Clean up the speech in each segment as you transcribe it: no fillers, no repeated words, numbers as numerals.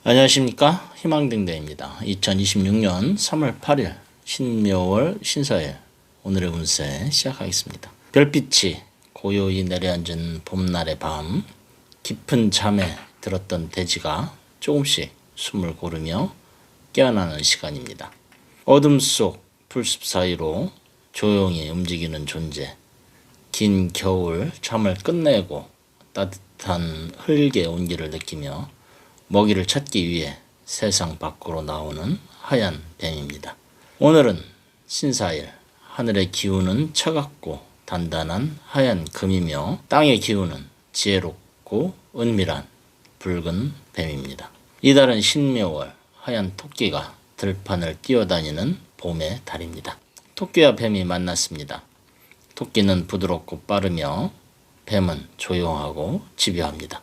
안녕하십니까, 희망등대입니다. 2026년 3월 8일 신묘월 신사일 오늘의 운세 시작하겠습니다. 별빛이 고요히 내려앉은 봄날의 밤, 깊은 잠에 들었던 돼지가 조금씩 숨을 고르며 깨어나는 시간입니다. 어둠 속 풀숲 사이로 조용히 움직이는 존재, 긴 겨울 잠을 끝내고 따뜻한 흙의 온기를 느끼며 먹이를 찾기 위해 세상 밖으로 나오는 하얀 뱀입니다. 오늘은 신사일, 하늘의 기운은 차갑고 단단한 하얀 금이며 땅의 기운은 지혜롭고 은밀한 붉은 뱀입니다. 이달은 신묘월, 하얀 토끼가 들판을 뛰어다니는 봄의 달입니다. 토끼와 뱀이 만났습니다. 토끼는 부드럽고 빠르며 뱀은 조용하고 집요합니다.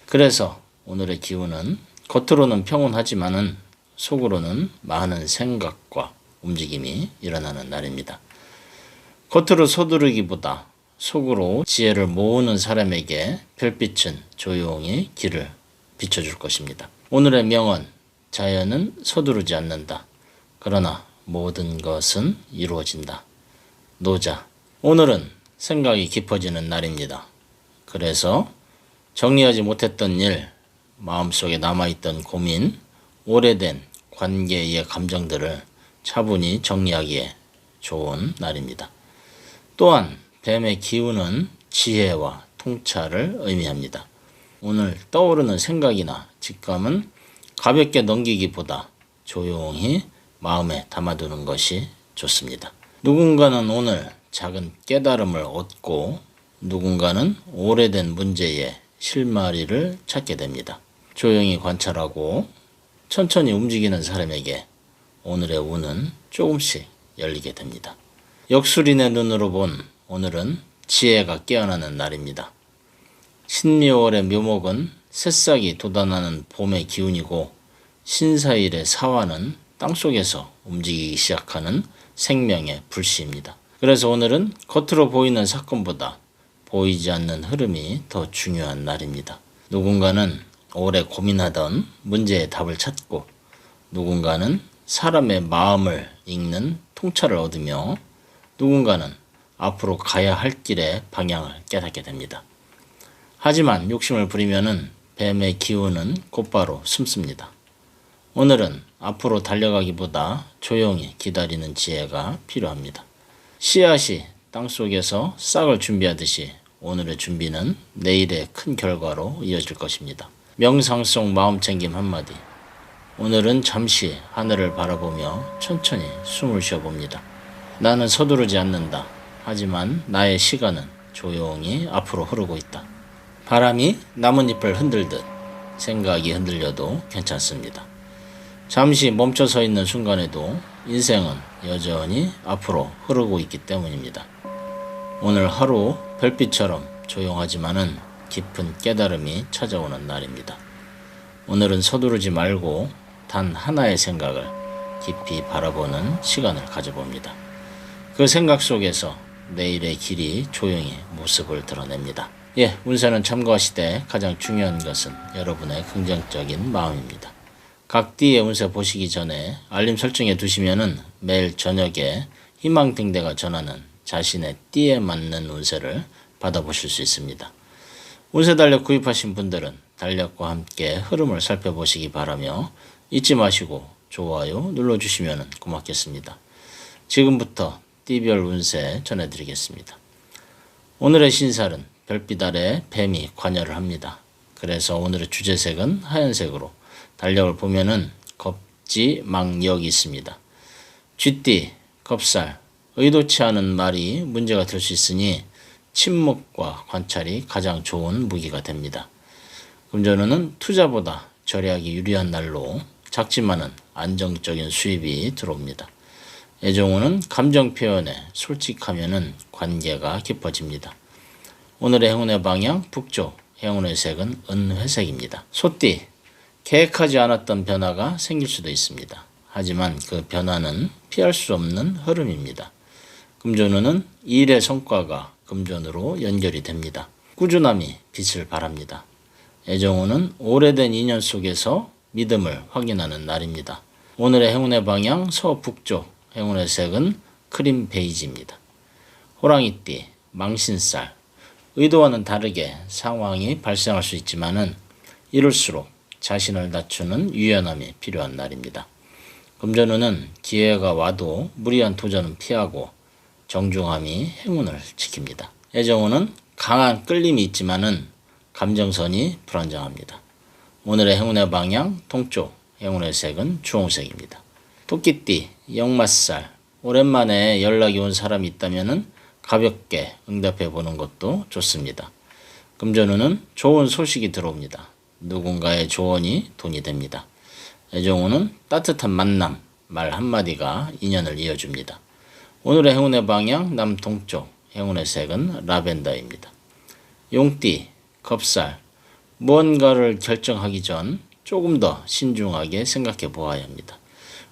그래서 오늘의 기운은 겉으로는 평온하지만은 속으로는 많은 생각과 움직임이 일어나는 날입니다. 겉으로 서두르기보다 속으로 지혜를 모으는 사람에게 별빛은 조용히 길을 비춰줄 것입니다. 오늘의 명언, 자연은 서두르지 않는다. 그러나 모든 것은 이루어진다. 노자, 오늘은 생각이 깊어지는 날입니다. 그래서 정리하지 못했던 일, 마음속에 남아있던 고민, 오래된 관계의 감정들을 차분히 정리하기에 좋은 날입니다. 또한 뱀의 기운은 지혜와 통찰을 의미합니다. 오늘 떠오르는 생각이나 직감은 가볍게 넘기기보다 조용히 마음에 담아두는 것이 좋습니다. 누군가는 오늘 작은 깨달음을 얻고 누군가는 오래된 문제에 실마리를 찾게 됩니다. 조용히 관찰하고 천천히 움직이는 사람에게 오늘의 운은 조금씩 열리게 됩니다. 역술인의 눈으로 본 오늘은 지혜가 깨어나는 날입니다. 신묘월의 묘목은 새싹이 돋아나는 봄의 기운이고 신사일의 사화는 땅속에서 움직이기 시작하는 생명의 불씨입니다. 그래서 오늘은 겉으로 보이는 사건보다 보이지 않는 흐름이 더 중요한 날입니다. 누군가는 오래 고민하던 문제의 답을 찾고 누군가는 사람의 마음을 읽는 통찰을 얻으며 누군가는 앞으로 가야 할 길의 방향을 깨닫게 됩니다. 하지만 욕심을 부리면은 뱀의 기운은 곧바로 숨습니다. 오늘은 앞으로 달려가기보다 조용히 기다리는 지혜가 필요합니다. 씨앗이 땅속에서 싹을 준비하듯이 오늘의 준비는 내일의 큰 결과로 이어질 것입니다. 명상 속 마음챙김 한마디. 오늘은 잠시 하늘을 바라보며 천천히 숨을 쉬어봅니다. 나는 서두르지 않는다. 하지만 나의 시간은 조용히 앞으로 흐르고 있다. 바람이 나뭇잎을 흔들듯 생각이 흔들려도 괜찮습니다. 잠시 멈춰 서 있는 순간에도 인생은 여전히 앞으로 흐르고 있기 때문입니다. 오늘 하루 별빛처럼 조용하지만은 깊은 깨달음이 찾아오는 날입니다. 오늘은 서두르지 말고 단 하나의 생각을 깊이 바라보는 시간을 가져봅니다. 그 생각 속에서 내일의 길이 조용히 모습을 드러냅니다. 운세는 참고하시되 가장 중요한 것은 여러분의 긍정적인 마음입니다. 각 띠의 운세 보시기 전에 알림 설정해 두시면은 매일 저녁에 희망등대가 전하는 자신의 띠에 맞는 운세를 받아보실 수 있습니다. 운세 달력 구입하신 분들은 달력과 함께 흐름을 살펴보시기 바라며 잊지 마시고 좋아요 눌러주시면 고맙겠습니다. 지금부터 띠별 운세 전해드리겠습니다. 오늘의 신살은 별빛 아래 뱀이 관여를 합니다. 그래서 오늘의 주제색은 하얀색으로 달력을 보면은 겁지망역이 있습니다. 쥐띠, 겁살, 의도치 않은 말이 문제가 될 수 있으니 침묵과 관찰이 가장 좋은 무기가 됩니다. 금전운은 투자보다 절약이 유리한 날로 작지만은 안정적인 수입이 들어옵니다. 애정운은 감정 표현에 솔직하면은 관계가 깊어집니다. 오늘의 행운의 방향 북쪽, 행운의 색은 은회색입니다. 소띠, 계획하지 않았던 변화가 생길 수도 있습니다. 하지만 그 변화는 피할 수 없는 흐름입니다. 금전운은 일의 성과가 금전으로 연결이 됩니다. 꾸준함이 빛을 발합니다. 애정운은 오래된 인연 속에서 믿음을 확인하는 날입니다. 오늘의 행운의 방향 서북쪽, 행운의 색은 크림 베이지입니다. 호랑이띠, 망신살. 의도와는 다르게 상황이 발생할 수 있지만은 이럴수록 자신을 낮추는 유연함이 필요한 날입니다. 금전운은 기회가 와도 무리한 도전은 피하고 정중함이 행운을 지킵니다. 애정운은 강한 끌림이 있지만은 감정선이 불안정합니다. 오늘의 행운의 방향 동쪽, 행운의 색은 주홍색입니다. 토끼띠, 역마살. 오랜만에 연락이 온 사람이 있다면은 가볍게 응답해 보는 것도 좋습니다. 금전운은 좋은 소식이 들어옵니다. 누군가의 조언이 돈이 됩니다. 애정운은 따뜻한 만남, 말 한마디가 인연을 이어줍니다. 오늘의 행운의 방향 남동쪽, 행운의 색은 라벤더입니다. 용띠, 겁살. 무언가를 결정하기 전 조금 더 신중하게 생각해 보아야 합니다.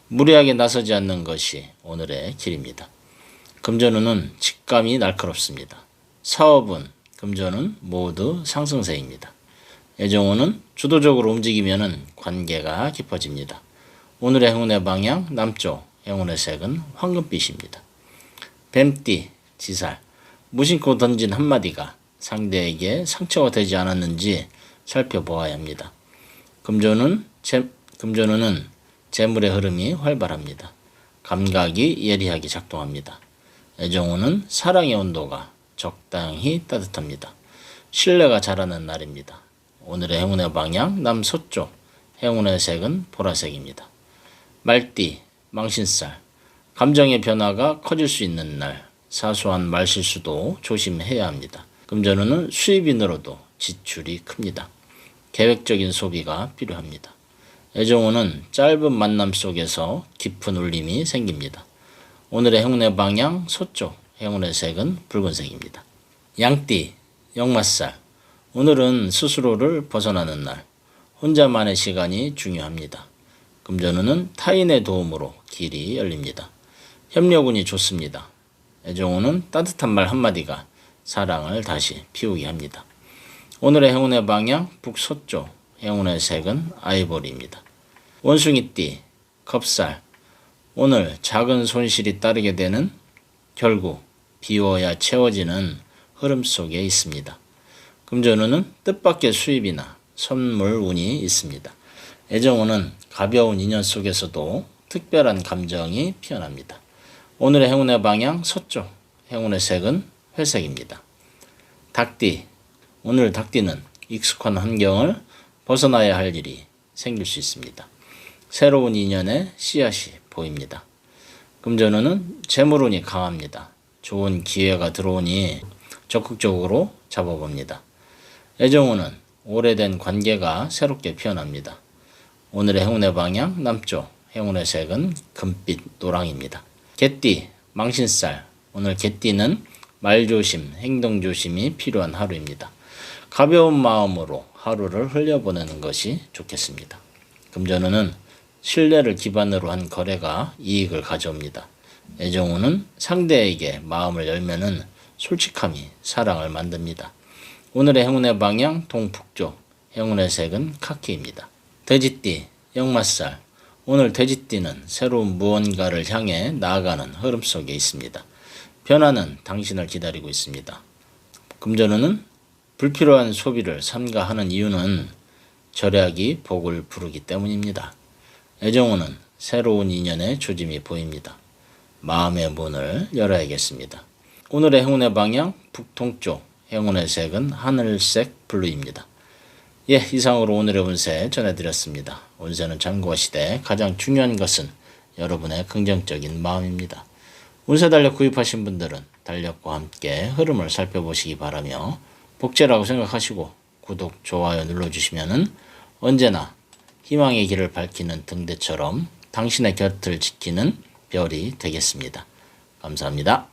무리하게 나서지 않는 것이 오늘의 길입니다. 금전운은 직감이 날카롭습니다. 사업은, 금전은 모두 상승세입니다. 애정운은 주도적으로 움직이면 관계가 깊어집니다. 오늘의 행운의 방향 남쪽, 행운의 색은 황금빛입니다. 뱀띠, 지살. 무심코 던진 한마디가 상대에게 상처가 되지 않았는지 살펴보아야 합니다. 금전운은 재물의 흐름이 활발합니다. 감각이 예리하게 작동합니다. 애정운은 사랑의 온도가 적당히 따뜻합니다. 신뢰가 자라는 날입니다. 오늘의 행운의 방향 남서쪽, 행운의 색은 보라색입니다. 말띠, 망신살. 감정의 변화가 커질 수 있는 날, 사소한 말실수도 조심해야 합니다. 금전운은 수입이 늘어도 지출이 큽니다. 계획적인 소비가 필요합니다. 애정운은 짧은 만남 속에서 깊은 울림이 생깁니다. 오늘의 행운의 방향 서쪽, 행운의 색은 붉은색입니다. 양띠, 역마살. 오늘은 스스로를 벗어나는 날, 혼자만의 시간이 중요합니다. 금전운은 타인의 도움으로 길이 열립니다. 협력운이 좋습니다. 애정운은 따뜻한 말 한마디가 사랑을 다시 피우게 합니다. 오늘의 행운의 방향 북서쪽, 행운의 색은 아이보리입니다. 원숭이띠, 겁살. 오늘 작은 손실이 따르게 되는, 결국 비워야 채워지는 흐름 속에 있습니다. 금전운은 뜻밖의 수입이나 선물 운이 있습니다. 애정운은 가벼운 인연 속에서도 특별한 감정이 피어납니다. 오늘의 행운의 방향 서쪽, 행운의 색은 회색입니다. 닭띠, 오늘 닭띠는 익숙한 환경을 벗어나야 할 일이 생길 수 있습니다. 새로운 인연의 씨앗이 보입니다. 금전운은 재물운이 강합니다. 좋은 기회가 들어오니 적극적으로 잡아봅니다. 애정운은 오래된 관계가 새롭게 피어납니다. 오늘의 행운의 방향 남쪽, 행운의 색은 금빛 노랑입니다. 개띠, 망신살. 오늘 개띠는 말조심, 행동조심이 필요한 하루입니다. 가벼운 마음으로 하루를 흘려보내는 것이 좋겠습니다. 금전운은 신뢰를 기반으로 한 거래가 이익을 가져옵니다. 애정운은 상대에게 마음을 열면은 솔직함이 사랑을 만듭니다. 오늘의 행운의 방향 동북쪽, 행운의 색은 카키입니다. 돼지띠, 역마살. 오늘 돼지띠는 새로운 무언가를 향해 나아가는 흐름 속에 있습니다. 변화는 당신을 기다리고 있습니다. 금전운은 불필요한 소비를 삼가하는 이유는 절약이 복을 부르기 때문입니다. 애정운은 새로운 인연의 조짐이 보입니다. 마음의 문을 열어야겠습니다. 오늘의 행운의 방향 북동쪽, 행운의 색은 하늘색 블루입니다. 이상으로 오늘의 운세 전해드렸습니다. 운세는 참고하시되 가장 중요한 것은 여러분의 긍정적인 마음입니다. 운세 달력 구입하신 분들은 달력과 함께 흐름을 살펴보시기 바라며 복제라고 생각하시고 구독, 좋아요 눌러주시면 언제나 희망의 길을 밝히는 등대처럼 당신의 곁을 지키는 별이 되겠습니다. 감사합니다.